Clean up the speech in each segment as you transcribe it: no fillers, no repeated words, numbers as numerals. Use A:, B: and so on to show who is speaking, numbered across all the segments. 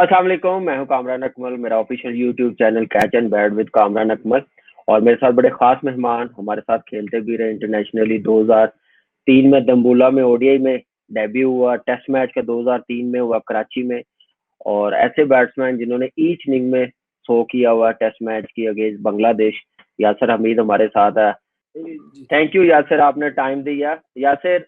A: अस्सलाम वालेकुम, मैं हूँ कामरान अकमल। मेरा official YouTube channel catch and bat with Kamran Akmal. और मेरे साथ बड़े खास मेहमान हमारे साथ खेलते भी रहे इंटरनेशनली। 2003 में दम्बुला में ओडीआई में डेब्यू हुआ, टेस्ट मैच का 2003 में हुआ कराची में। और ऐसे बैट्समैन जिन्होंने ईच इनिंग में 100 किया हुआ टेस्ट मैच की अगेंस्ट बांग्लादेश, यासिर हमीद हमारे साथ है।
B: जी
A: थैंक यू यासिर, आपने टाइम दिया। यासिर,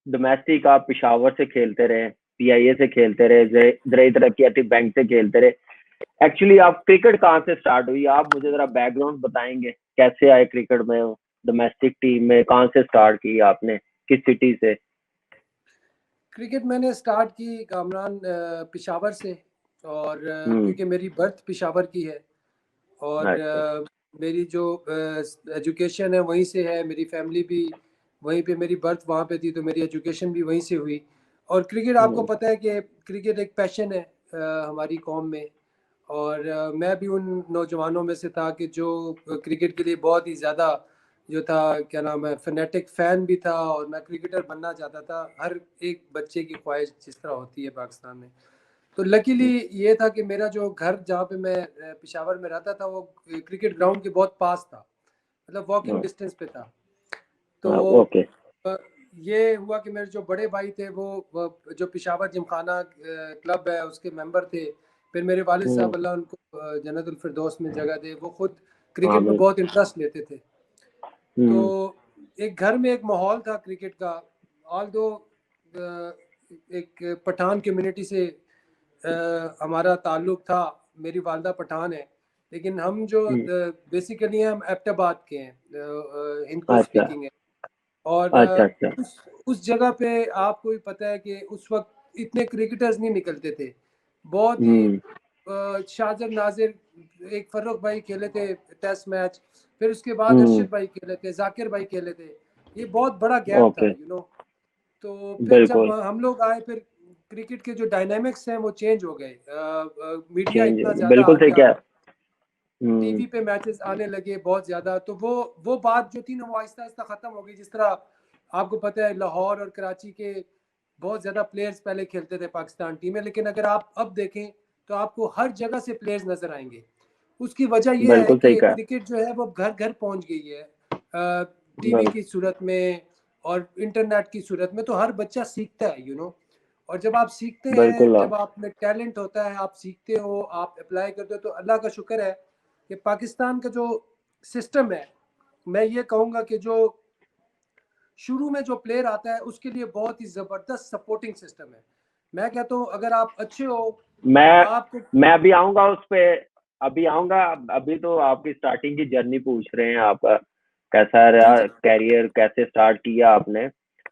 A: डोमेस्टिक आप पेशावर से खेलते रहे, पीआईए से खेलते रहे, ज़राई तरक्याती बैंक से खेलते रहे। एक्चुअली आप क्रिकेट कहाँ से स्टार्ट हुई? आप मुझे जरा बैकग्राउंड बताएंगे, कैसे आए क्रिकेट में, डोमेस्टिक टीम में कहाँ से स्टार्ट की आपने, किस सिटी से?
B: क्रिकेट मैंने स्टार्ट की कामरान पिशावर से। और
A: हम्म।
B: क्योंकि मेरी बर्थ पिशावर की है और
A: अच्छा।
B: मेरी जो एजुकेशन है वहीं से है। मेरी फैमिली भी वहीं पे, मेरी बर्थ वहाँ पे थी तो मेरी एजुकेशन भी वहीं से हुई। और क्रिकेट आपको
A: हम्म।
B: पता है कि क्रिकेट एक पैशन है हमारी कौम में। और मैं भी उन नौजवानों में से था कि जो क्रिकेट के लिए बहुत ही ज़्यादा जो था, क्या नाम है, फनेटिक फ़ैन भी था और मैं क्रिकेटर बनना चाहता था। हर एक बच्चे की ख्वाहिश जिस तरह होती है पाकिस्तान में। तो लकीली ये था कि मेरा जो घर जहाँ पे मैं पेशावर में रहता था वो क्रिकेट ग्राउंड के बहुत पास था, मतलब वॉकिंग डिस्टेंस पे था। तो
A: ओके।
B: अ, ये हुआ कि मेरे जो बड़े भाई थे वो जो पेशावर जिमखाना क्लब है उसके मेंबर थे। फिर मेरे वालिद
A: हम्म।
B: साहब, अल्लाह उनको जन्नतुल फिरदौस में जगह दे, वो खुद क्रिकेट में
A: आमीन।
B: बहुत इंटरेस्ट लेते थे। तो
A: हम्म।
B: एक घर में एक माहौल था क्रिकेट का। ऑल दो एक पठान कम्युनिटी से हमारा ताल्लुक था। मेरी वालदा पठान है, लेकिन हम जो
A: हम्म।
B: बेसिकली हम एबटाबाद के हैं, हिंदको
A: अच्छा।
B: स्पीकिंग है। और
A: अच्छा। अच्छा।
B: उस जगह पे आपको भी पता है कि उस वक्त इतने क्रिकेटर्स नहीं निकलते थे। बहुत ही
A: हम्म।
B: शाजिर नाजिर, एक फर्रुख भाई खेले थे टेस्ट मैच, फिर उसके बाद
A: हम्म।
B: अरशद भाई खेले थे, जाकिर भाई खेले थे। ये बहुत बड़ा गैप था,
A: ओके।
B: तो फिर जब
A: बिल्कुल।
B: हम लोग आए, फिर क्रिकेट के जो डायनामिक्स हैं वो चेंज हो गए। मीडिया
A: चेंज,
B: इतना ज़्यादा
A: बिल्कुल
B: आ
A: सही
B: गया,
A: क्या। हम्म।
B: टीवी पे मैचेस आने लगे बहुत ज़्यादा। तो वो बात जो थी ना, वो आहिस्ता आहिस्ता ख़त्म हो गई। जिस तरह आपको पता है लाहौर और कराची के बहुत ज़्यादा प्लेयर्स पहले खेलते थे पाकिस्तान टीम में, लेकिन अगर आप अब देखें तो आपको हर जगह से प्लेयर्स नज़र आएंगे। उसकी वजह यह है
A: बिल्कुल सही
B: कि
A: कहा।
B: क्रिकेट जो है वो घर घर पहुंच गई है, टीवी
A: बिल,
B: की सूरत में और इंटरनेट की सूरत में। तो हर बच्चा सीखता है और जब आप सीखते हैं,
A: बिल्कुल।
B: जब आप में टैलेंट होता है, आप सीखते हो, आप अप्लाई करते हो, तो अल्लाह का शुक्र है कि पाकिस्तान का जो सिस्टम है, मैं ये कहूँगा कि जो शुरू में जो प्लेयर आता है उसके लिए बहुत ही ज़बरदस्त सपोर्टिंग सिस्टम है। मैं कहता हूँ अगर आप अच्छे हो तो
A: मैं
B: आपको।
A: मैं अभी आऊंगा उस पे, अभी आऊंगा। अभी तो आपकी स्टार्टिंग की जर्नी पूछ रहे हैं, आपका कैसा
B: जी
A: रहा
B: जी
A: कैरियर, कैसे स्टार्ट किया आपने।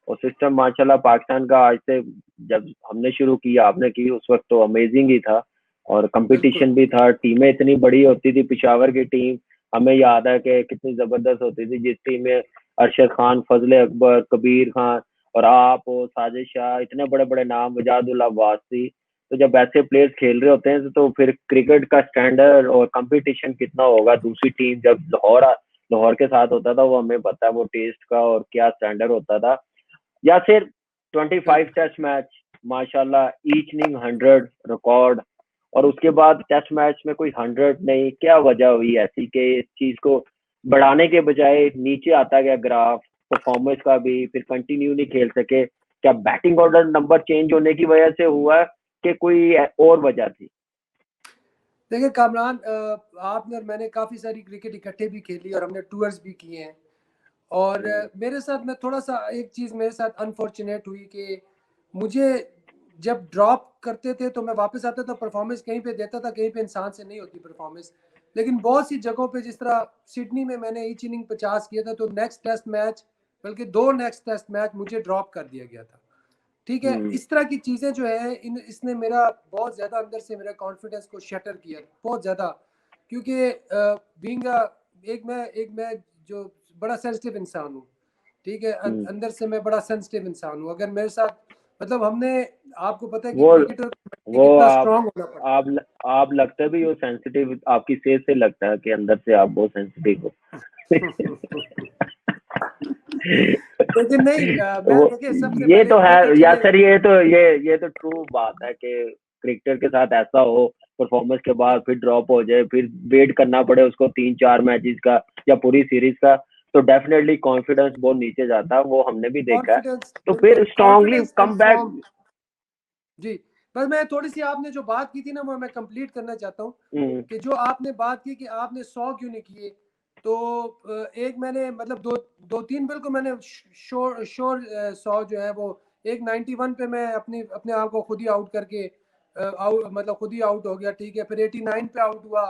A: और सिस्टम माशाल्लाह पाकिस्तान का आज से, जब हमने शुरू किया आपने की, उस वक्त तो अमेजिंग ही था। और
B: बिल्कुल।
A: कंपटीशन भी था, टीमें इतनी बड़ी होती थी। पिशावर की टीम हमें याद है कि कितनी जबरदस्त होती थी, जिस टीम में अरशद खान, फजले अकबर, कबीर खान और आप हो, साजिद शाह, इतने बड़े बड़े नाम, वजादुल्ला वासी। तो जब ऐसे प्लेयर्स खेल रहे होते हैं तो फिर क्रिकेट का स्टैंडर्ड और कंपटीशन कितना होगा। दूसरी टीम जब लाहौर के साथ होता था, वो हमें पता है वो टेस्ट का और क्या स्टैंडर्ड होता था। या फिर 25
B: बिल्कुल
A: टेस्ट मैच, माशाल्लाह, ईच इनिंग 100 रिकॉर्ड। और उसके बाद टेस्ट मैच में कोई 100 नहीं, क्या वजह हुई ऐसी कि इस चीज को बढ़ाने के बजाय नीचे आता गया ग्राफ परफॉर्मेंस का भी, फिर कंटिन्यू नहीं खेल सके? क्या बैटिंग ऑर्डर नंबर चेंज होने की वजह से हुआ कि कोई और वजह थी?
B: देखिए कामरान, आपने और मैंने काफ़ी सारी क्रिकेट इकट्ठे भी खेली और हमने टूर्स भी किए हैं। और
A: हम्म।
B: मेरे साथ में थोड़ा सा एक चीज़ मेरे साथ अनफॉर्चुनेट हुई कि मुझे जब ड्रॉप करते थे तो मैं वापस आता था, परफॉर्मेंस कहीं पे देता था, कहीं पे इंसान से नहीं होती परफॉर्मेंस। लेकिन बहुत सी जगहों पे, जिस तरह सिडनी में मैंने ईच इनिंग 50 किया था, तो नेक्स्ट टेस्ट मैच, बल्कि दो नेक्स्ट टेस्ट मैच मुझे ड्रॉप कर दिया गया था। ठीक है,
A: हम्म।
B: इस तरह की चीज़ें जो है इसने मेरा बहुत ज़्यादा अंदर से मेरा कॉन्फिडेंस को शटर किया बहुत ज़्यादा। क्योंकि बीइंग एक मैं जो बड़ा सेंसिटिव इंसान हूँ। ठीक है,
A: हम्म।
B: अंदर से मैं बड़ा सेंसिटिव इंसान हूँ। अगर मेरे साथ, मतलब हमने, आपको पता है कि
A: वो
B: क्रिकेटर
A: वो
B: कितना स्ट्रांग होना पड़ता
A: आप आप लगते भी हो सेंसिटिव, आपकी सेहत से लगता है कि अंदर से आप बहुत सेंसिटिव हो।
B: है। लेकिन नहीं, मैं
A: वो
B: देखिए सबसे
A: ये
B: पहले
A: तो है
B: क्रिकेट
A: या
B: में।
A: सर, ये तो ट्रू बात है कि क्रिकेटर के साथ ऐसा हो परफॉर्मेंस के बाद फिर ड्रॉप हो जाए, फिर वेट करना पड़े उसको 3-4 मैचेस का या पूरी सीरीज का, तो डेफिनेटली कॉन्फिडेंस बहुत नीचे जाता है, वो हमने भी देखा है।
B: कॉन्फिडेंस,
A: तो
B: बिल्कुल
A: फिर strongly
B: confidence and
A: come back.
B: Form. जी, पर मैं थोड़ी सी आपने जो बात की थी ना वो मैं कंप्लीट करना चाहता हूँ कि जो आपने बात की कि आपने 100 क्यों नहीं किए, तो एक मैंने मतलब दो तीन बिल्कुल मैंने श्योर श्योर 100 जो है वो एक 91 पे मैं अपने आप को खुद ही आउट करके आउट मतलब खुद ही आउट हो गया, ठीक है। फिर 89 पे आउट हुआ,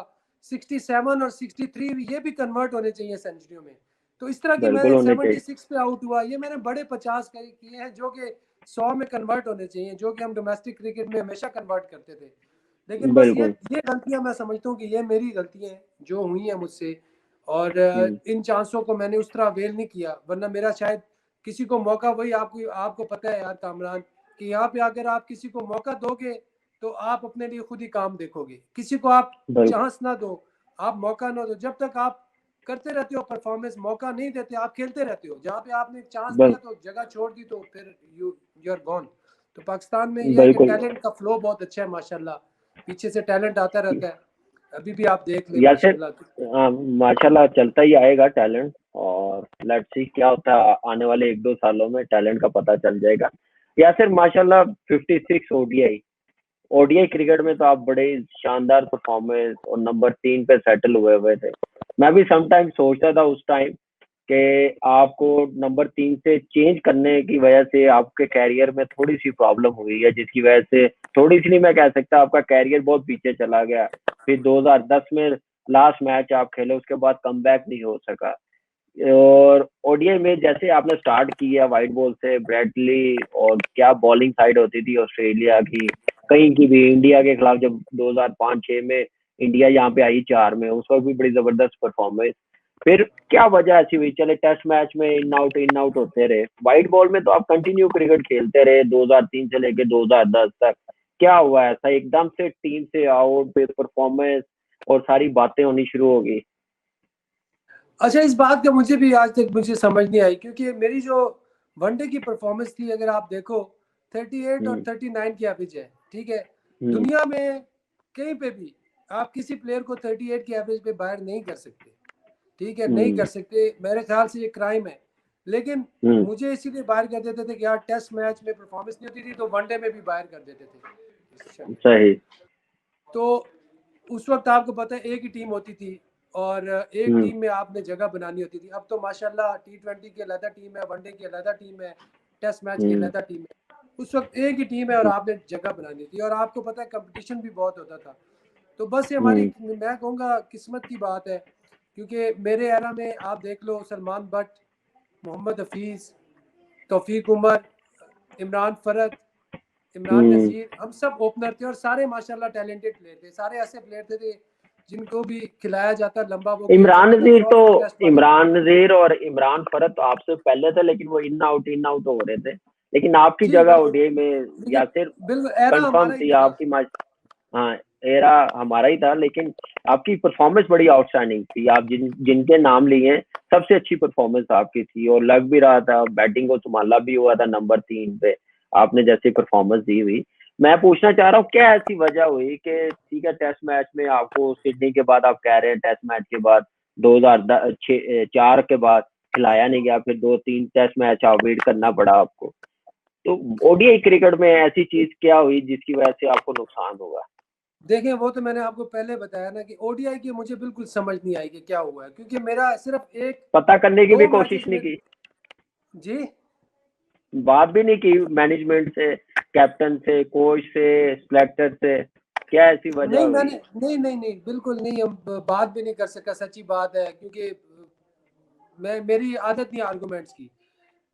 B: 67 और 63 ये भी कन्वर्ट होने चाहिए सेंचुरियों में। तो इस तरह की
A: बिल्कुल
B: मैंने
A: होने चाहिए।
B: 76 पे आउट हुआ, ये मैंने बड़े 50 किए हैं जो कि 100 में कन्वर्ट होने चाहिए, जो कि हम डोमेस्टिक क्रिकेट में हमेशा कन्वर्ट करते थे। लेकिन बस ये
A: बिल्कुल।
B: ये गलतियां मैं समझता हूँ कि ये मेरी गलतियां हैं जो हुई हैं मुझसे, और
A: हम्म।
B: इन चांसों को मैंने उस तरह अवेल नहीं किया, वरना मेरा शायद किसी को मौका, वही आपको आपको पता है यार कामरान, कि यहाँ पे अगर आप किसी को मौका दोगे तो आप अपने लिए खुद ही काम देखोगे। किसी को आप
A: बिल्कुल।
B: चांस ना दो, आप मौका ना दो, जब तक आप करते रहते हो परफॉर्मेंस, मौका नहीं देते, आप खेलते रहते हो। जहाँ पे आपने चांस दिया तो जगह छोड़ दी तो फिर यू आर गॉन। तो पाकिस्तान में यह है कि
A: बिल्कुल।
B: टैलेंट का फ्लो बहुत अच्छा है माशाल्लाह, पीछे से टैलेंट आता रहता है। अभी भी आप देख लें
A: या फिर
B: माशाल्लाह।
A: माशाल्लाह चलता ही आएगा टैलेंट, और लेट्स सी क्या होता है आने वाले 1-2 सालों में, टैलेंट का पता चल जाएगा। या फिर माशाल्लाह 56 ओडीआई, ओडीआई क्रिकेट में तो आप बड़े शानदार परफॉर्मेंस और नंबर 3 पे सेटल हुए हुए थे। मैं भी समटाइम सोचता था उस टाइम कि आपको नंबर 3 से चेंज करने की वजह से आपके कैरियर में थोड़ी सी प्रॉब्लम हुई है, जिसकी वजह से थोड़ी सी नहीं मैं कह सकता, आपका कैरियर बहुत पीछे चला गया। फिर 2010 में लास्ट मैच आप खेले, उसके बाद कमबैक नहीं हो सका। और ओडीआई में जैसे आपने स्टार्ट किया वाइट बॉल से, ब्रेडली, और क्या बॉलिंग साइड होती थी ऑस्ट्रेलिया की, कहीं की भी, इंडिया के खिलाफ जब 2005-6 में इंडिया यहाँ पे आई 4 में, उस वक्त भी बड़ी जबरदस्त परफॉर्मेंस। फिर क्या वजह ऐसी हुई, चले टेस्ट मैच में इन आउट होते रहे, व्हाइट बॉल में तो आप कंटिन्यू क्रिकेट खेलते रहे 2003 से लेके 2010 तक। क्या हुआ ऐसा एकदम से टीम से आउट, फिर परफॉर्मेंस और सारी बातें होनी शुरू हो गई?
B: अच्छा, इस बात का मुझे भी आज तक मुझे समझ नहीं आई, क्योंकि मेरी जो वनडे की परफॉर्मेंस थी अगर आप देखो 38 और
A: हम्म।
B: 39 की एवरेज है, ठीक है।
A: हम्म।
B: दुनिया में कहीं पे भी आप किसी प्लेयर को 38 की एवरेज पे बाहर नहीं कर सकते, ठीक है, नहीं कर
A: हम्म।
B: सकते। मेरे ख्याल से ये क्राइम है। लेकिन
A: हम्म।
B: मुझे इसीलिए बाहर कर देते थे कि यार टेस्ट मैच में परफॉर्मेंस नहीं होती थी तो वनडे में भी बाहर कर देते थे।
A: सही।
B: तो उस वक्त आपको पता है एक ही टीम होती थी और एक
A: हम्म।
B: टीम में आपने जगह बनानी होती थी। अब तो माशाल्लाह T20 की अलग टीम है, वनडे की अलग टीम है, टेस्ट मैच की
A: हम्म।
B: अलग टीम है। उस वक्त एक ही टीम है और आपने जगह बनानी थी, और आपको पता है कंपटीशन भी बहुत होता था। तो बस ये हमारी,
A: हम्म।
B: मैं कहूँगा, किस्मत की बात है। क्योंकि मेरे एरा में आप देख लो, सलमान बट, मोहम्मद हफीज़, तौफीक उमर, इमरान फरद, इमरान
A: हम्म।
B: नज़ीर, हम सब ओपनर थे और सारे माशाल्लाह टैलेंटेड प्लेयर थे। सारे ऐसे प्लेयर थे जिनको भी खिलाया जाता लंबा वो गेम
A: इमरान
B: चलता था,
A: नजीर तो,
B: सॉफ्ट टेस्ट वाले।
A: इमरान नजीर और इमरान फरद तो आपसे पहले थे, लेकिन वो इन आउट हो रहे थे, लेकिन आपकी
B: जी
A: जगह
B: बिल्कुल,
A: ओडीआई में
B: लेकिन
A: यासिर
B: बिल्कुल एरा
A: कंफर्म
B: हमारा ही
A: थी
B: था ना।
A: आपकी हाँ, एरा हमारा ही था, लेकिन आपकी परफॉर्मेंस बड़ी आउटस्टैंडिंग थी। आप जिनके नाम लिए हैं, सबसे अच्छी परफॉर्मेंस आपकी थी, और लग भी रहा था, बैटिंग को संभाला भी हुआ था नंबर 3 पे आपने जैसी परफॉर्मेंस दी हुई। मैं पूछना चाह रहा हूँ क्या ऐसी वजह हुई कि ठीक है टेस्ट मैच में आपको सिडनी के बाद, आप कह रहे हैं टेस्ट मैच के बाद 2004 के बाद खिलाया नहीं गया, फिर 2-3 टेस्ट मैच आप वेट करना पड़ा आपको, तो ओडीआई क्रिकेट में ऐसी चीज क्या हुई जिसकी वजह से आपको नुकसान हुआ?
B: देखें, वो तो मैंने आपको पहले बताया ना कि ओडीआई की मुझे बिल्कुल समझ नहीं आई कि क्या हुआ है, क्योंकि मेरा सिर्फ एक
A: पता करने की भी
B: दो
A: कोशिश
B: मैचेस
A: नहीं
B: में।
A: की?
B: जी
A: बात भी नहीं की मैनेजमेंट से, कैप्टन से, कोच से, सिलेक्टर से? क्या ऐसी वजह
B: नहीं,
A: हुई?
B: मैंने नहीं बिल्कुल नहीं, हम बात भी नहीं कर सका, सच्ची बात है। क्योंकि मेरी आदत नहीं आर्गूमेंट्स की।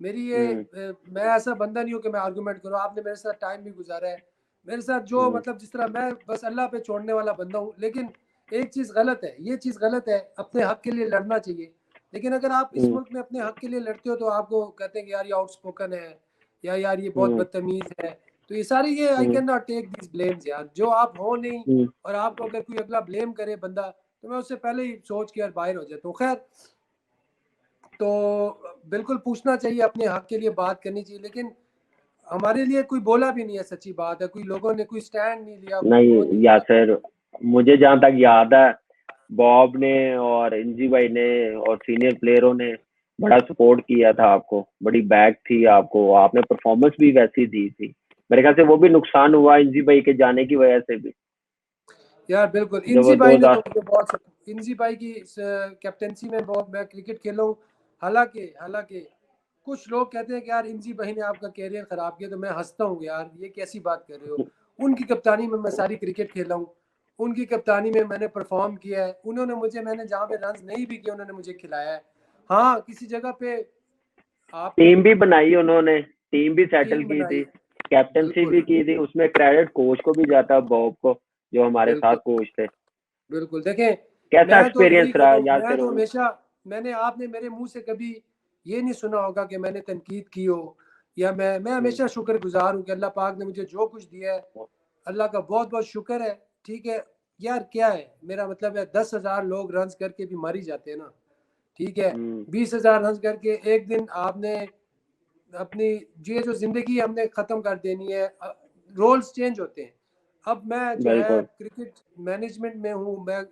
B: मेरी ये
A: हम्म।
B: मैं ऐसा बंदा नहीं हूँ कि मैं आर्गूमेंट करूँ। आपने मेरे साथ टाइम भी गुजारा है, मेरे साथ जो
A: हम्म।
B: मतलब जिस तरह, मैं बस अल्लाह पे छोड़ने वाला बंदा हूँ। लेकिन एक चीज़ गलत है, ये चीज़ गलत है, अपने हक के लिए लड़ना चाहिए। लेकिन अगर आप इस
A: हम्म।
B: मुल्क में अपने हक के लिए लड़ते हो तो आपको कहते हैं कि यार ये आउटस्पोकन है, या यार ये बहुत
A: हम्म।
B: बदतमीज है। तो ये सारी, ये I
A: hmm.
B: Can not take this blames यार, जो आप हो नहीं।
A: हम्म।
B: और आपको अगर कोई अगला ब्लेम करे बंदा, तो मैं उससे पहले ही सोच के यार बाहर हो जाता हूँ। तो खैर, तो बिल्कुल पूछना चाहिए, अपने हक के लिए बात करनी चाहिए। लेकिन हमारे लिए कोई बोला भी नहीं है, सच्ची बात है, कोई लोगों ने कोई स्टैंड नहीं लिया, कोई वो
A: नहीं
B: नहीं किया।
A: यासर, मुझे जहां तक याद है, बॉब ने और इंजी भाई ने और सीनियर प्लेयरों ने बड़ा सपोर्ट किया था आपको, बड़ी बैक थी आपको, आपने परफॉर्मेंस भी वैसी दी थी। मेरे ख्याल से वो भी नुकसान हुआ इंजी भाई के जाने की वजह से भी,
B: यार बिल्कुल,
A: जब वो
B: इंजी भाई ने तो मुझे बहुत, इंजी भाई की कैप्टेंसी में बहुत मैं क्रिकेट खेला हूँ। हालांकि हालांकि कुछ लोग कहते हैं कि यार इंजी भाई ने आपका कैरियर खराब किया, तो मैं हंसता हूँ यार, ये कैसी बात कर रहे हो। उनकी कप्तानी में मैं सारी क्रिकेट खेला हूँ, उनकी कप्तानी में मैंने परफॉर्म किया है, उन्होंने मुझे, मैंने जहाँ पे रन नहीं भी किए उन्होंने मुझे खिलाया है। हाँ किसी जगह पे आपको
A: टीम भी बनाई उन्होंने, टीम भी सेटल
B: टीम
A: की
B: बनाई।
A: थी, कैप्टनसी
B: बिल्कुल
A: भी की थी, उसमें क्रेडिट कोच को भी जाता, बॉब को, जो हमारे साथ
B: बिल्कुल
A: कोच थे।
B: बिल्कुल। देखें,
A: कैसा
B: मैं तो यही
A: एक्सपीरियंस रहा
B: कहता हूँ,
A: याद
B: मैं तो
A: करो।
B: हमेशा, मैंने, आपने मेरे मुंह से कभी ये नहीं सुना होगा कि मैंने तनकीद की हो, या मैं हमेशा शुक्रगुजार हूँ कि अल्लाह पाक ने मुझे जो कुछ दिया है, अल्लाह का बहुत बहुत शुक्र है। ठीक है यार, क्या है मेरा मतलब है, 10,000 लोग रन करके भी मर ही जाते हैं ना। ठीक है, 20,000 रन करके एक दिन आपने अपनी, ये जो जिंदगी हमने खत्म कर देनी है, रोल्स चेंज होते हैं। अब मैं जो है
A: बिल्कुल
B: क्रिकेट मैनेजमेंट में हूँ, मैं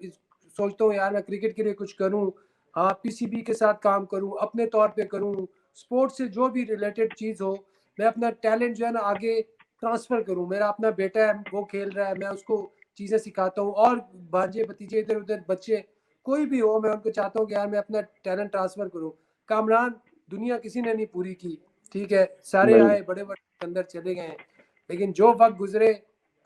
B: सोचता हूँ यार मैं क्रिकेट के लिए कुछ करूँ। हाँ पीसीबी के साथ काम करूँ, अपने तौर पे करूँ, स्पोर्ट्स से जो भी रिलेटेड चीज़ हो, मैं अपना टैलेंट जो है ना आगे ट्रांसफ़र करूँ। मेरा अपना बेटा है, वो खेल रहा है, मैं उसको चीज़ें सिखाता हूँ, और भांजे भतीजे इधर उधर बच्चे कोई भी हो, मैं उनको चाहता हूँ कि यार मैं अपना टैलेंट ट्रांसफ़र करूँ। कामरान दुनिया किसी ने नहीं पूरी की। ठीक है, सारे आए,
A: बिल्कुल।
B: बड़े बड़े अंदर चले गए, लेकिन जो वक्त गुजरे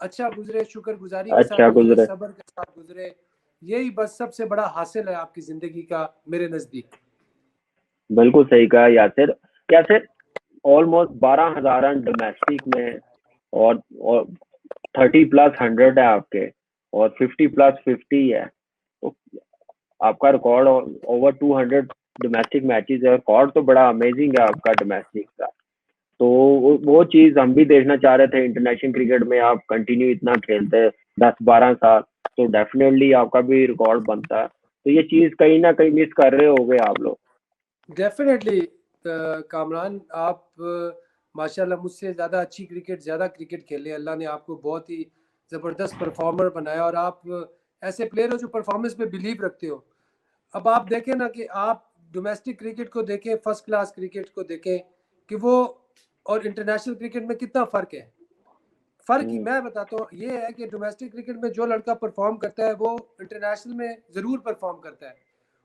B: अच्छा गुजरे, शुक्रगुजारी के साथ
A: अच्छा
B: गुजरे,
A: गुजरे।
B: सब्र के साथ गुजरे। यही बस सबसे बड़ा हासिल है आपकी जिंदगी का मेरे नजदीक।
A: बिल्कुल सही कहा Yasir. Yasir, almost 12,000 run domestic में, और 30+100 है आपके, और 50+50 है, तो आपका रिकॉर्ड ओवर 200 डोमेस्टिक मैचेस है। रिकॉर्ड तो बड़ा अमेजिंग है आपका डोमेस्टिक का। तो वो चीज हम भी देखना चाह रहे थे, इंटरनेशनल क्रिकेट में आप कंटिन्यू इतना खेलते हैं 10-12 साल, तो डेफिनेटली आपका भी रिकॉर्ड बनता है। तो ये चीज कहीं ना कहीं मिस कर रहे होगे आप लोग।
B: डेफिनेटली कामरान, आप माशाल्लाह मुझसे ज़्यादा अच्छी क्रिकेट, ज़्यादा क्रिकेट खेले, अल्लाह ने आपको बहुत ही ज़बरदस्त परफॉर्मर बनाया, और आप ऐसे प्लेयर हो जो परफॉर्मेंस पे बिलीव रखते हो। अब आप देखें ना कि आप डोमेस्टिक क्रिकेट को देखें, फर्स्ट क्लास क्रिकेट को देखें, कि वो और इंटरनेशनल क्रिकेट में कितना फ़र्क है। फ़र्क ही
A: हम्म,
B: मैं बताता हूँ, ये है कि डोमेस्टिक क्रिकेट में जो लड़का परफॉर्म करता है वो इंटरनेशनल में ज़रूर परफॉर्म करता है।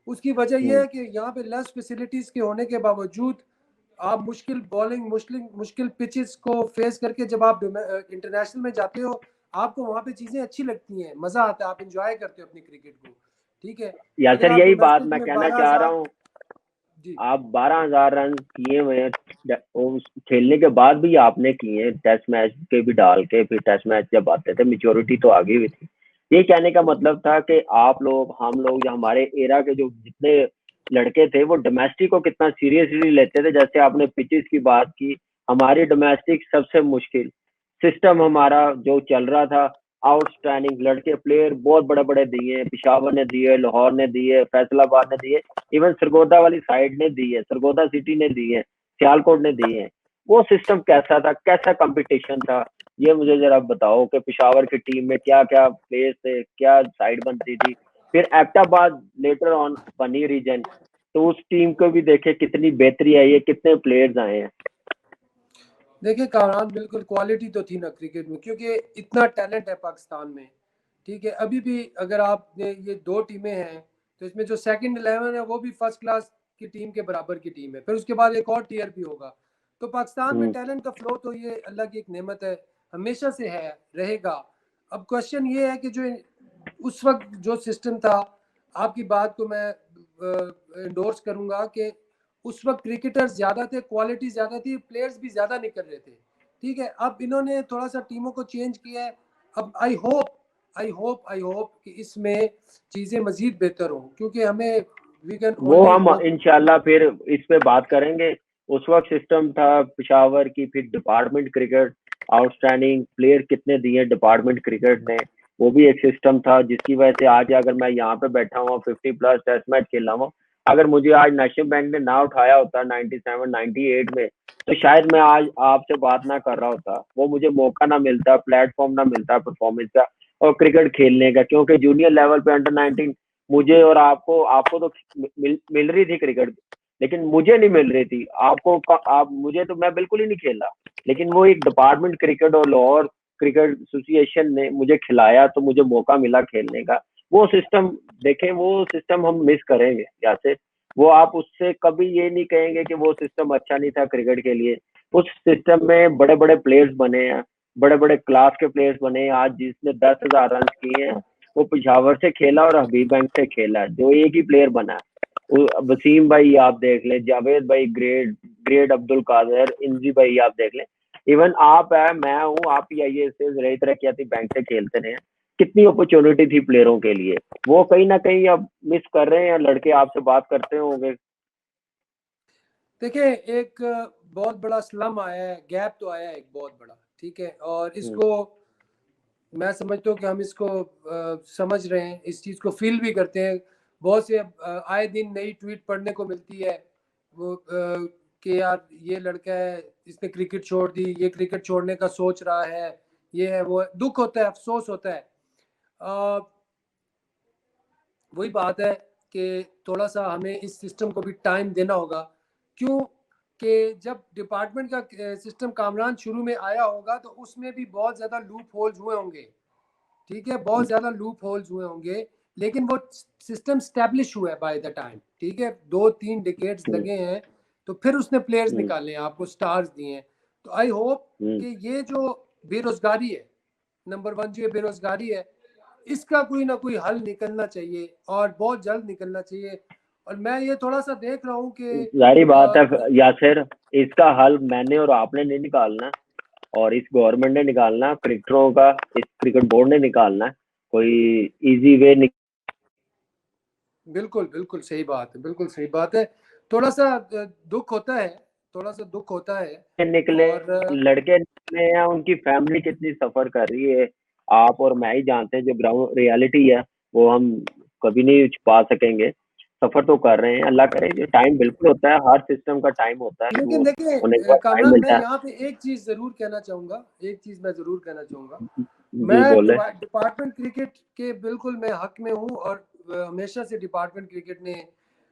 B: उसकी वजह यह
A: हम्म।
B: है कि यहाँ पे लेस फैसिलिटीज़ के होने के बावजूद आप मुश्किल बॉलिंग, मुश्किल मुश्किल पिचेस को फेस करके जब आप इंटरनेशनल में जाते हो, आपको वहाँ पे चीज़ें अच्छी लगती हैं, मज़ा आता है, आप इंजॉय करते हो अपनी क्रिकेट को। ठीक है,
A: या
B: अगर
A: सर
B: आप
A: यही बात
B: डोमेस्टिक
A: मैं
B: में
A: कहना
B: बारह
A: चाह रहा
B: हजार
A: हूँ।
B: जी
A: आप 12,000 रन किए हुए हैं, खेलने के बाद भी आपने किए, टेस्ट मैच के भी डाल के, फिर टेस्ट मैच जब आते थे मेच्योरिटी तो आ गई हुई थी। ये कहने का मतलब था कि आप लोग, हम लोग, जो हमारे एरा के जो जितने लड़के थे, वो डोमेस्टिक को कितना सीरियसली लेते थे। जैसे आपने पिचेस की बात की, हमारी डोमेस्टिक सबसे मुश्किल सिस्टम हमारा जो चल रहा था, आउटस्टैंडिंग लड़के प्लेयर बहुत बड़े बड़े दिए, पिशावर ने दिए, लाहौर ने दिए, फैसलाबाद ने दिए, इवन सरगोदा वाली साइड ने दी है, सरगोदा सिटी ने दी है, सियालकोट ने दी है। वो सिस्टम कैसा था, कैसा कंपटीशन था, ये मुझे जरा बताओ कि पिशावर की टीम में क्या क्या प्लेयर्स थे, क्या साइड बनती थी। फिर एबटाबाद लेटर ऑन बनी रीजन, तो उस टीम को भी देखे कितनी बेहतरी आई है, कितने प्लेयर्स आए हैं।
B: देखिए कामरान, बिल्कुल क्वालिटी तो थी ना क्रिकेट में, क्योंकि इतना टैलेंट है पाकिस्तान में। ठीक है, अभी भी अगर आपने ये दो टीमें हैं, तो इसमें जो सेकंड 11 है वो भी फर्स्ट क्लास की टीम के बराबर की टीम है, फिर उसके बाद एक और टीयर भी होगा। तो पाकिस्तान में
A: हम्म,
B: टैलेंट का फ्लो तो ये अल्लाह की एक नेमत है, हमेशा से है, रहेगा। अब क्वेश्चन ये है कि जो उस वक्त जो सिस्टम था, आपकी बात को मैं इंडोर्स करूंगा कि उस वक्त क्रिकेटर्स ज़्यादा थे, क्वालिटी ज़्यादा थी, प्लेयर्स भी ज़्यादा निकल रहे थे। ठीक है, अब इन्होंने थोड़ा सा टीमों को चेंज किया है। अब आई होप कि इसमें चीज़ें मज़ीद बेहतर हों, क्योंकि हमें वी कैन
A: वो
B: ओनली
A: हम
B: होप।
A: इंशाल्लाह फिर इस पे बात करेंगे। उस वक्त सिस्टम था पिशावर की, फिर डिपार्टमेंट क्रिकेट, आउटस्टैंडिंग प्लेयर कितने दिए डिपार्टमेंट क्रिकेट ने, वो भी एक सिस्टम था, जिसकी वजह से आज अगर मैं यहाँ पे बैठा हुआ 50+ टेस्ट मैच खेला हूँ, अगर मुझे आज नेशनल बैंक ने ना उठाया होता 97 98 में, तो शायद मैं आज आपसे बात ना कर रहा होता, वो मुझे मौका ना मिलता, प्लेटफॉर्म ना मिलता परफॉर्मेंस का और क्रिकेट खेलने का, क्योंकि जूनियर लेवल पे अंडर 19 मुझे और आपको आपको तो मिल रही थी क्रिकेट, लेकिन मुझे नहीं मिल रही थी। आप मुझे तो मैं बिल्कुल ही नहीं खेला, लेकिन वो एक डिपार्टमेंट क्रिकेट और लाहौर क्रिकेट एसोसिएशन ने मुझे खिलाया, तो मुझे मौका मिला खेलने का। वो सिस्टम देखें, वो सिस्टम हम मिस करेंगे जैसे, वो आप उससे कभी ये नहीं कहेंगे कि वो सिस्टम अच्छा नहीं था क्रिकेट के लिए। उस सिस्टम में बड़े बड़े प्लेयर्स बने हैं, बड़े बड़े क्लास के प्लेयर्स बने हैं। आज जिसने 10,000 रन किए हैं वो पिशावर से खेला और हबीब बैंक से खेला है, जो एक ही प्लेयर बना है। वसीम भाई आप देख लें, जावेद भाई ग्रेट, ग्रेट अब्दुल कादर, इंजी भाई आप देख लें, इवन आप है, मैं हूँ, आप ही आइए से रही तरक्याती बैंक से खेलते रहे। कितनी अपॉर्चुनिटी थी प्लेयरों के लिए, वो कहीं ना कहीं अब मिस कर रहे हैं। लड़के आपसे बात करते होंगे।
B: देखिए, एक बहुत बड़ा स्लम आया है, गैप तो आया है एक बहुत बड़ा, ठीक है, और इसको मैं समझता हूँ कि हम इसको समझ रहे हैं, इस चीज़ को फील भी करते हैं। बहुत से आए दिन नई ट्वीट पढ़ने को मिलती है वो कि यार ये लड़का है, इसने क्रिकेट छोड़ दी, ये क्रिकेट छोड़ने का सोच रहा है, ये है वो है। दुख होता है, अफसोस होता है। वही बात है कि थोड़ा सा हमें इस सिस्टम को भी टाइम देना होगा। क्यों कि जब डिपार्टमेंट का सिस्टम कामरान शुरू में आया होगा तो उसमें भी बहुत ज़्यादा लूप होल्स हुए होंगे, ठीक है, बहुत ज़्यादा लूप होल्स हुए होंगे, लेकिन वो सिस्टम स्टैब्लिश हुआ है बाय द टाइम, ठीक है, 2-3 डिकेड्स लगे हैं, तो फिर उसने प्लेयर्स निकाले हैं, आपको स्टार्स दिए हैं। तो आई होप कि ये जो बेरोजगारी है, नंबर 1 जो बेरोजगारी है, इसका कोई ना कोई हल निकलना चाहिए और बहुत जल्द निकलना चाहिए। और मैं ये थोड़ा सा देख रहा हूँ कि
A: जारी बात है यासिर, इसका हल मैंने और आपने नहीं निकालना, और इस गवर्नमेंट ने निकालना, क्रिकेटरों का, इस क्रिकेट बोर्ड ने निकालना। कोई इजी वे
B: बिल्कुल बिल्कुल सही बात है, बिल्कुल सही बात है। थोड़ा सा दुख होता है, थोड़ा सा दुख होता है।
A: निकले,
B: और
A: लड़के निकले हैं, उनकी फैमिली कितनी सफर कर रही है, आप और मैं ही जानते हैं। जो ग्राउंड रियलिटी है वो हम कभी नहीं छुपा सकेंगे। सफर तो कर रहे हैं, अल्लाह करे जो टाइम बिल्कुल होता है, हर सिस्टम का टाइम होता है, वो
B: लेकिन
A: होने के
B: देखिए
A: बाद टाइम
B: कामरान, मैं
A: मिलता है।
B: यहाँ पे एक चीज जरूर कहना चाहूंगा, एक चीज मैं जरूर कहना चाहूंगा।
A: जी
B: मैं
A: बोले।
B: डिपार्टमेंट क्रिकेट के बिल्कुल मैं हक में हूँ, और हमेशा से डिपार्टमेंट क्रिकेट ने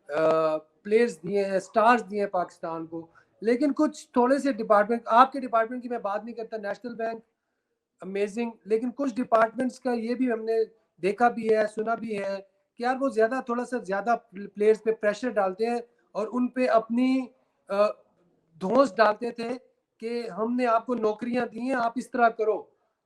B: प्लेयर्स दिए हैं, स्टार्स दिए हैं पाकिस्तान को। लेकिन कुछ थोड़े से डिपार्टमेंट, आपके डिपार्टमेंट की मैं बात नहीं करता, नेशनल बैंक अमेजिंग, लेकिन कुछ डिपार्टमेंट्स का ये भी हमने देखा भी है, सुना भी है कि यार वो ज़्यादा, थोड़ा सा ज़्यादा प्लेयर्स पे प्रेशर डालते हैं और उन पे अपनी धौंस डालते थे कि हमने आपको नौकरियां दी हैं, आप इस तरह करो।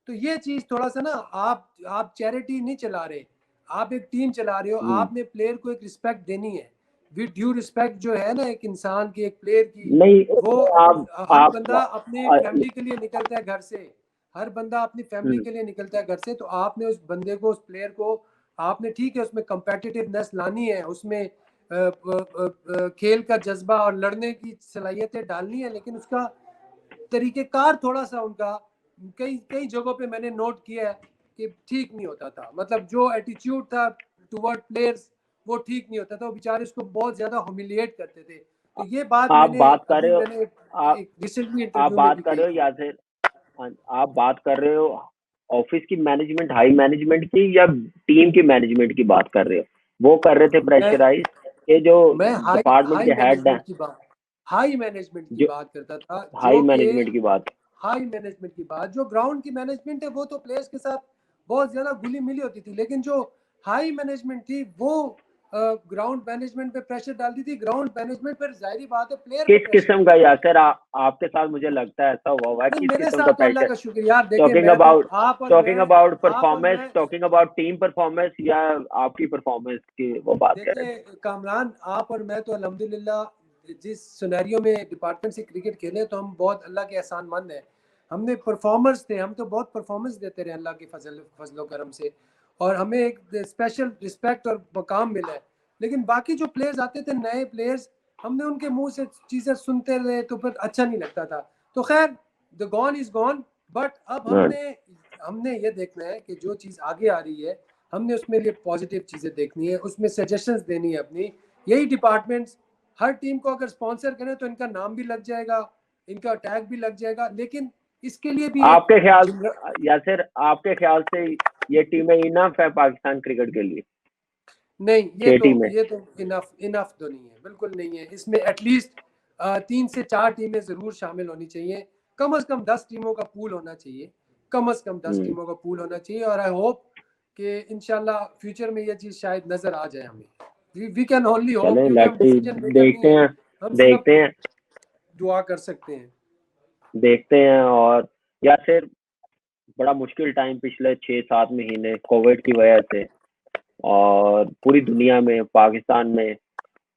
B: तो ये चीज़ थोड़ा सा ना, आप चैरिटी नहीं चला रहे, आप एक टीम चला रहे हो, आपने प्लेयर को एक रिस्पेक्ट देनी है, विद ड्यू रिस्पेक्ट जो है ना एक इंसान की, एक प्लेयर की।
A: नहीं,
B: वो हर
A: आप
B: बंदा अपनी फैमिली के लिए निकलता है घर से, हर बंदा अपनी फैमिली के लिए निकलता है घर से। तो आपने उस बंदे को, उस प्लेयर को, आपने ठीक है उसमें कंपेटिटिवनेस लानी है, उसमें खेल का जज्बा और लड़ने की सलाहियतें डालनी है, लेकिन उसका तरीकेकार थोड़ा सा उनका कई कई जगहों पे मैंने नोट किया है कि ठीक नहीं होता था। मतलब जो एटीट्यूड था टुवर्ड प्लेयर्स, वो ठीक नहीं होता था, वो बेचारे उसको बहुत ज्यादा ह्यूमिलिएट करते थे। तो ये बात
A: आप
B: मैंने
A: बात कर
B: अभी
A: रहे हो,
B: मैंने
A: आप
B: एक रिसेंटली
A: आप
B: इंटरव्यू में
A: बात
B: भी
A: कर
B: कही
A: रहे हो
B: थी।
A: या फिर, हाँ, आप बात कर रहे हो ऑफिस की मैनेजमेंट, हाई मैनेजमेंट की, या टीम की मैनेजमेंट की बात कर रहे हो? वो कर रहे थे
B: मैं
A: प्रेशराइज, ये जो
B: मैं हाई
A: डिपार्टमेंट
B: हाई
A: के हेड हैं,
B: मैनेजमेंट की बात, हाई मैनेजमेंट की
A: जो
B: बात करता था,
A: हाई
B: जो कि
A: मैनेजमेंट की बात।
B: हाई मैनेजमेंट की बात, जो ग्राउंड की मैनेजमेंट है वो तो प्लेयर्स के साथ बहुत ज्यादा घुली मिली होती थी, लेकिन जो हाई मैनेजमेंट थी वो ग्राउंड मैनेजमेंट पे प्रेशर डालती थी। ग्राउंड मैनेजमेंट पर जाहिर बात है प्लेयर पे
A: किस
B: प्रेशर
A: किस्म का
B: डालती थी।
A: यासर, आपके साथ मुझे लगता है ऐसा हुआ हुआ है,
B: नहीं,
A: किस
B: मेरे
A: किस्म का
B: साथ तो अल्लाह
A: प्रेशर?
B: का शुक्र यार, देखिए
A: टॉकिंग
B: मैं तो,
A: अबाउट
B: आप और
A: परफॉर्मेंस,
B: मैं,
A: टॉकिंग अबाउट टीम परफॉर्मेंस, या आपकी परफॉर्मेंस की वो बात कर रहे
B: देखिए कामरान, आप और मैं तो अल्हम्दुलिल्लाह जिस सिनेरियो में डिपार्टमेंट से क्रिकेट खेले, तो हम बहुत अल्लाह के एहसानमंद हैं। हमने परफॉर्मर्स थे, हम तो बहुत परफॉर्मेंस देते रहे अल्लाह के फजलो करम से, और हमें एक स्पेशल रिस्पेक्ट और मकाम मिला है। लेकिन बाकी जो प्लेयर्स आते थे, नए प्लेयर्स, हमने उनके मुंह से चीज़ें सुनते रहे तो फिर अच्छा नहीं लगता था। तो खैर, the gone is gone. But अब
A: हैं।
B: हमने हमने ये देखना है कि जो चीज़ आगे आ रही है, हमने उसमें लिए पॉजिटिव चीज़ें देखनी है, उसमें सजेशंस देनी है अपनी, यही डिपार्टमेंट्स हर टीम को अगर स्पॉन्सर करें तो इनका नाम भी लग जाएगा, इनका टैग भी लग जाएगा, लेकिन इसके लिए भी
A: आपके ख्याल यासिर, आपके ख्याल से ये टीमें इनफ है पाकिस्तान क्रिकेट के लिए?
B: नहीं, ये तो इनफ तो नहीं है, बिल्कुल नहीं है। इसमें एटलीस्ट 3 से 4 टीमें जरूर शामिल होनी चाहिए, कम से कम 10 टीमों का पूल होना चाहिए, कम से कम 10 टीमों का पूल होना चाहिए। और आई होप कि इंशाल्लाह फ्यूचर में ये चीज शायद नजर आ जाए हमें। वी कैन ओनली होप, क्योंकि हम डिसीजन मेकर नहीं है, हम
A: देखते हैं,
B: दुआ कर सकते हैं,
A: देखते हैं। और या फिर बड़ा मुश्किल टाइम पिछले 6-7 महीने कोविड की वजह से, और पूरी दुनिया में, पाकिस्तान में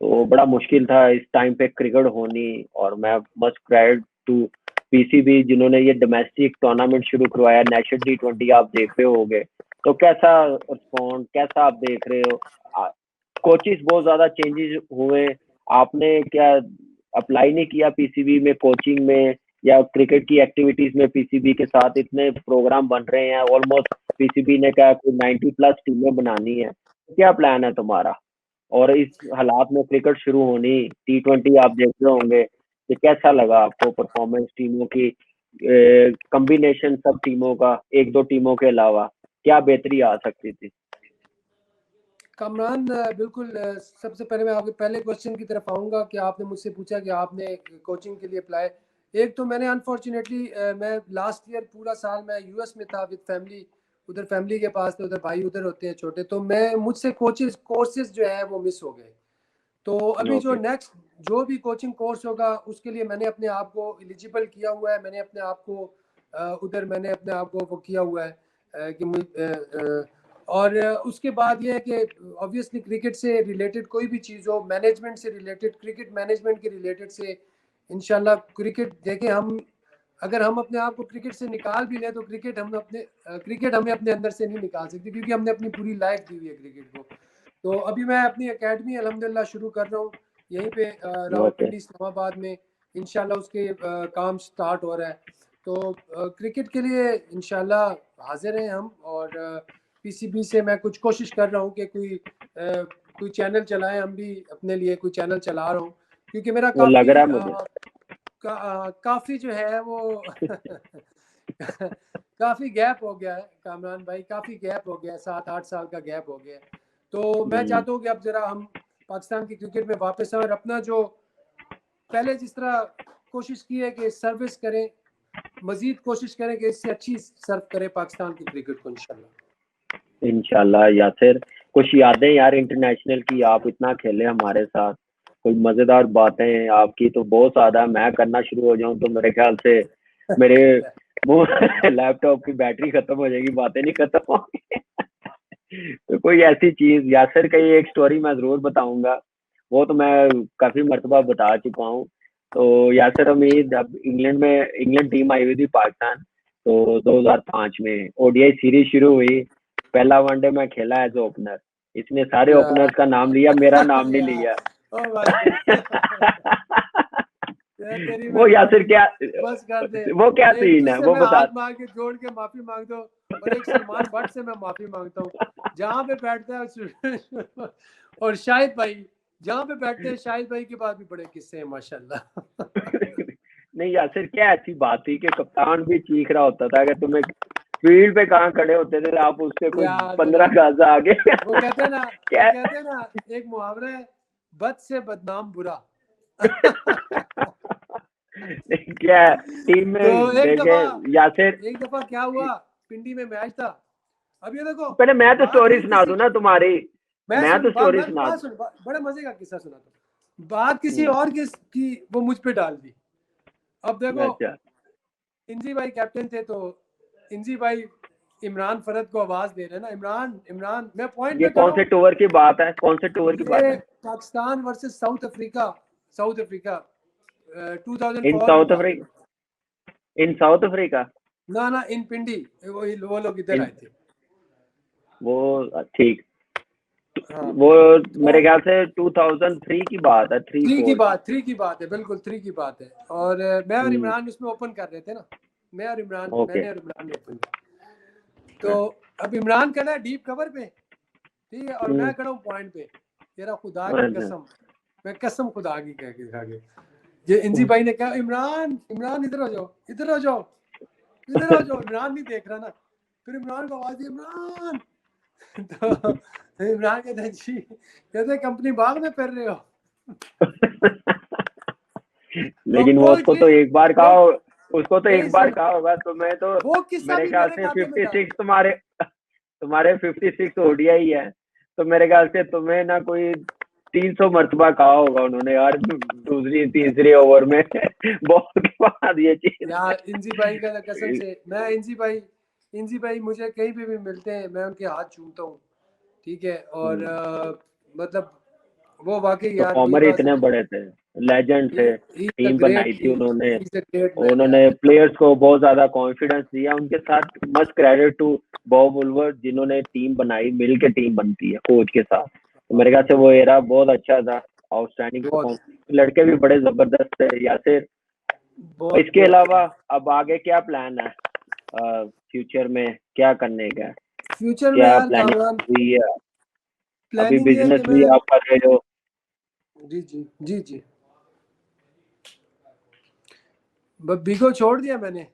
A: तो बड़ा मुश्किल था इस टाइम पे क्रिकेट होनी। और मैं मस्ट क्रेडिट टू पीसीबी जिन्होंने ये डोमेस्टिक टूर्नामेंट शुरू करवाया। नेशनल T20 आप देख रहे होगे, तो कैसा रिस्पॉन्ड, कैसा आप देख रहे हो? कोचेस बहुत ज्यादा चेंजेस हुए, आपने क्या अप्लाई नहीं किया पीसीबी में, कोचिंग में या क्रिकेट की एक्टिविटीज में? पीसीबी के साथ इतने प्रोग्राम बन रहे हैं, ऑलमोस्ट पीसीबी ने कहा कोई 90+ टीमें बनानी है, क्या प्लान है तुम्हारा? और इस हालात में क्रिकेट शुरू होनी, T20 आप देख रहे होंगे, तो कैसा लगा आपको परफॉर्मेंस टीमों की, कॉम्बिनेशन सब टीमों का, 1-2 टीमों के अलावा क्या बेहतरी आ सकती थी?
B: कामरान, बिल्कुल। सबसे पहले मैं आपके पहले क्वेश्चन की तरफ आऊँगा कि आपने मुझसे पूछा कि आपने कोचिंग के लिए अप्लाई। एक तो मैंने अनफॉर्चुनेटली, मैं लास्ट ईयर पूरा साल मैं यूएस में था विद फैमिली, उधर फैमिली के पास थे, उधर भाई उधर होते हैं छोटे, तो मैं मुझसे कोर्सेज जो है वो मिस हो गए। तो अभी जो नेक्स्ट जो भी कोचिंग कोर्स होगा उसके लिए मैंने अपने आप को एलिजिबल किया हुआ है, मैंने अपने आप को उधर मैंने अपने आप को वो किया हुआ है कि और उसके बाद ये है कि ऑब्वियसली क्रिकेट से रिलेटेड कोई भी चीज़ हो, मैनेजमेंट से रिलेटेड, क्रिकेट मैनेजमेंट के रिलेटेड से इंशाल्लाह क्रिकेट देखें हम, अगर हम अपने आप को क्रिकेट से निकाल भी लें तो क्रिकेट हमें अपने अंदर से नहीं निकाल सकती, क्योंकि हमने अपनी पूरी लाइफ दी हुई है क्रिकेट को। तो अभी मैं अपनी एकेडमी अल्हम्दुलिल्लाह शुरू कर रहा हूँ यहीं पे रावलपिंडी इस्लामाबाद में, इंशाल्लाह उसके काम स्टार्ट हो रहा है। तो क्रिकेट के लिए इंशाल्लाह हाजिर हैं हम, और पीसीबी से मैं कुछ कोशिश कर रहा हूँ कि कोई चैनल चलाएं, हम भी अपने लिए कोई चैनल चला रहा हूँ, क्योंकि मेरा काफ़ी जो है वो काफ़ी गैप हो गया है कामरान भाई, काफ़ी गैप हो गया है, 7-8 साल का गैप हो गया है। तो मैं चाहता हूँ कि अब जरा हम पाकिस्तान की क्रिकेट में वापस आए और अपना जो पहले जिस तरह कोशिश की है कि सर्विस करें, मजीद कोशिश करें कि इससे अच्छी सर्व करें पाकिस्तान की क्रिकेट को
A: इंशाल्लाह। यासिर, कुछ यादें यार इंटरनेशनल की, आप इतना खेले हमारे साथ, कोई मजेदार बातें आपकी तो बहुत ज्यादा, मैं करना शुरू हो जाऊं तो मेरे ख्याल से मेरे वो लैपटॉप की बैटरी खत्म हो जाएगी, बातें नहीं खत्म होंगी। तो कोई ऐसी चीज, यासिर का ये एक स्टोरी मैं जरूर बताऊंगा, वो तो मैं काफी मर्तबा बता चुका हूँ। तो यासिर हमीद, अब इंग्लैंड टीम आई हुई थी पाकिस्तान, तो 2005 में ओडीआई सीरीज शुरू हुई, पहला वनडे में खेला एज ओपनर, इसने सारे ओपनर्स का नाम लिया, मेरा नाम नहीं लिया। वो यासिर क्या,
B: बस कर दे,
A: वो क्या सीन है वो बता।
B: हाथ मांग के जोड़ के माफी मांग दो, और एक सलमान भट्ट से मैं माफी मांगता हूँ, जहाँ पे बैठता है और शाहिद भाई जहाँ पे बैठते हैं, शाहिद भाई के पास भी बड़े किस्से हैं माशाल्लाह।
A: नहीं यासिर, क्या ऐसी बात थी कि कप्तान भी चीख रहा होता था कि तुम्हें फील्ड पे कहाँ खड़े होते थे आप, उससे कोई 15 गज आगे।
B: वो कहते हैं ना एक मुहावरा है, बद से बदनाम बुरा।
A: क्या टीम में
B: तो
A: यासिर,
B: एक दफा क्या हुआ, पिंडी में मैच था। अब ये देखो,
A: पहले मैं तो स्टोरी सुना दूं ना तुम्हारी, मैं तो स्टोरी सुना दूं।
B: बड़े मजे का किस्सा सुना था, बात किसी और की वो मुझ पे डाल दी। अब देखो, इंजी भाई कैप्टन थे, तो इंजी भाई इमरान फरद को आवाज दे रहे हैं ना, इमरान मैं पॉइंट
A: ये
B: पे
A: कौन से टूर की बात है, कौन से टूर की बात है?
B: पाकिस्तान वर्सेस साउथ अफ्रीका 2004
A: इन साउथ अफ्रीका, इन साउथ अफ्रीका
B: ना इन पिंडी, वो लोग इधर आए थे।
A: वो ठीक, वो मेरे ख्याल से 2003 की बात है, 3
B: की बात है, बिल्कुल 3 की बात है। और मैं और इमरान उसमें ओपन कर रहे थे ना, मैंने और इमरान ने ओपन किया। तो अब इमरान खड़ा है डीप कवर पे, ठीक है, और मैं खड़ा हूँ पॉइंट पे। तेरा खुदा की कसम, मैं कसम खुदा की कह के खा के। ये इंजी भाई ने कहा इमरान इमरान इधर आ जाओ, इधर आ जाओ, इधर आ जाओ। इमरान नहीं देख रहा ना, फिर इमरान को आवाज दी इमरान। तो इमरान कहते जी, कहते कंपनी बाग में फिर रहे हो।
A: लेकिन वो उसको तो एक बार कहा, उसको तो एक बार कहा होगा। तुम्हें तो
B: वो किस्सा
A: मेरे
B: भी
A: ख्याल
B: मेरे
A: से
B: खाते में डाल
A: 56 तुम्हारे 56 ओडीआई है, तो मेरे ख्याल से तुम्हें ना कोई 300 मरतबा कहा होगा उन्होंने यार, दूसरी तीसरे ओवर में बॉल के बाद ये चीज।
B: यार इंजी भाई का कसम से, मैं इंजी भाई मुझे कहीं पे भी मिलते हैं मैं उनके हाथ चूमता हूँ, ठीक है। और मतलब वो वाकई यार वही
A: परफॉर्मर
B: बात
A: इतने बड़े थे, लेजेंड थे, टीम बनाई थी उन्होंने। उन्होंने प्लेयर्स को बहुत ज्यादा कॉन्फिडेंस दिया। उनके साथ मस्ट क्रेडिट टू बॉब वुलवर्ड, जिन्होंने टीम बनाई, मिल के टीम बनती है कोच के साथ। तो मेरे ख्याल से वो एरा बहुत अच्छा था, आउटस्टैंडिंग परफॉर्मेंस, लड़के भी बड़े जबरदस्त थे यासिर। इसके अलावा अब आगे क्या प्लान है, फ्यूचर में क्या करने का,
B: फ्यूचर में
A: क्या
B: यार
A: प्लानिंग हुई है? अभी
B: प्लानिंग ये है
A: बिजनेस
B: कि
A: भी
B: मैं,
A: आप कर रहे हो?
B: जी जी जी जी, बिगो छोड़ दिया मैंने।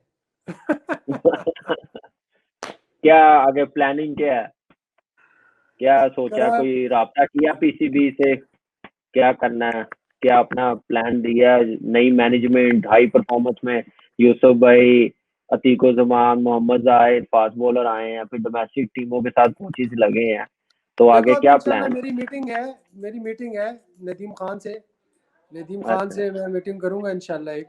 A: क्या आगे प्लानिंग क्या है, क्या सोचा, कोई राब्ता किया पीसीबी से, क्या करना है, क्या अपना प्लान दिया? नई मैनेजमेंट, हाई परफॉर्मेंस में यूसुफ भाई, अतीको जमान, मोहम्मद जाहिद, फास्ट बॉलर आए हैं, फिर डोमेस्टिक टीमों के साथ कोचेस लगे हैं, तो आगे
B: अभी
A: क्या
B: इंशाल्लाह
A: प्लान?
B: मेरी मीटिंग है नदीम खान से, मैं मीटिंग करूंगा इंशाल्लाह एक,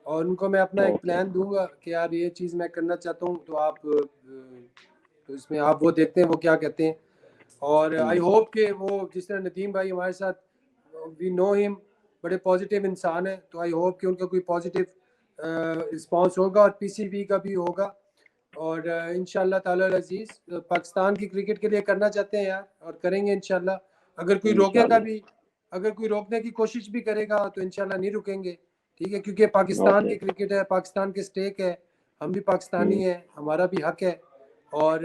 B: और उनको मैं अपना एक प्लान दूंगा कि यार ये चीज़ मैं करना चाहता हूँ, तो आप तो इसमें आप वो देखते हैं वो क्या कहते हैं। और आई होप कि वो जिस तरह नदीम भाई हमारे साथ, वी नो हिम, बड़े पॉजिटिव इंसान है, तो आई होप कि उनका कोई पॉजिटिव रिस्पांस होगा और पीसीबी का भी होगा। और इंशाल्लाह ताला अजीज पाकिस्तान की क्रिकेट के लिए करना चाहते हैं यार, और करेंगे इंशाल्लाह। अगर कोई रोकेगा भी, अगर कोई रोकने की कोशिश भी करेगा तो इंशाल्लाह नहीं रुकेंगे, ठीक है, क्योंकि पाकिस्तान की क्रिकेट है, पाकिस्तान के स्टेक है, हम भी पाकिस्तानी हैं, हमारा भी हक है। और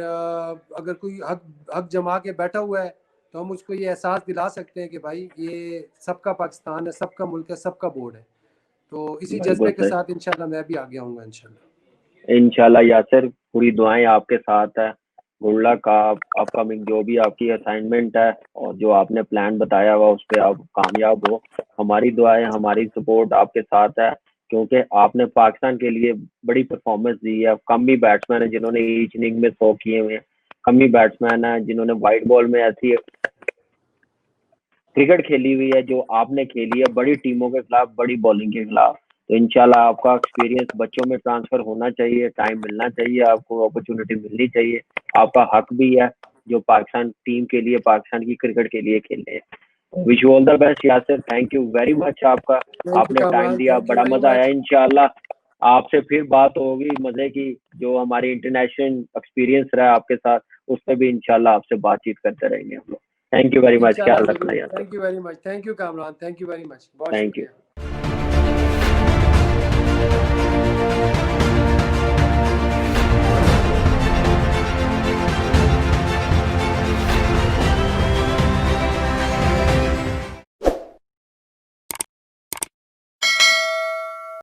B: अगर कोई हक जमा के बैठा हुआ है तो हम उसको ये एहसास दिला सकते हैं कि भाई ये सबका पाकिस्तान है, सबका मुल्क है, सबका बोर्ड है। तो इसी जज्बे के साथ इंशाल्लाह मैं भी आगे आऊँगा
A: इंशाल्लाह यासिर, पूरी दुआएं आपके साथ है। गुड लक, आप अपकमिंग जो भी आपकी असाइनमेंट है और जो आपने प्लान बताया हुआ उस पर आप कामयाब हो। हमारी दुआएं, हमारी सपोर्ट आपके साथ है, क्योंकि आपने पाकिस्तान के लिए बड़ी परफॉर्मेंस दी है। कम ही बैट्समैन है जिन्होंने ईच इनिंग में 100 किए हुए हैं, कम ही बैट्समैन है जिन्होंने वाइट बॉल में ऐसी क्रिकेट खेली हुई है जो आपने खेली है, बड़ी टीमों के खिलाफ, बड़ी बॉलिंग के खिलाफ। तो इंशाल्लाह आपका एक्सपीरियंस बच्चों में ट्रांसफर होना चाहिए, टाइम मिलना चाहिए, आपको अपॉर्चुनिटी मिलनी चाहिए, आपका हक भी है जो पाकिस्तान टीम के लिए, पाकिस्तान की क्रिकेट के लिए खेले। Wish you all the best Yasir, thank you very much आपका, आपने टाइम दिया, बड़ा मजा आया। इंशाल्लाह आपसे फिर बात होगी मजे की, जो हमारी इंटरनेशनल एक्सपीरियंस रहा आपके साथ उस पर भी इंशाल्लाह आपसे बातचीत करते रहेंगे हम लोग। थैंक यू वेरी मच, ख्याल रखना यार।
B: Thank you very much, thank you Kamran, thank you very much, बहुत
A: थैंक यू।
B: शुक्रिया।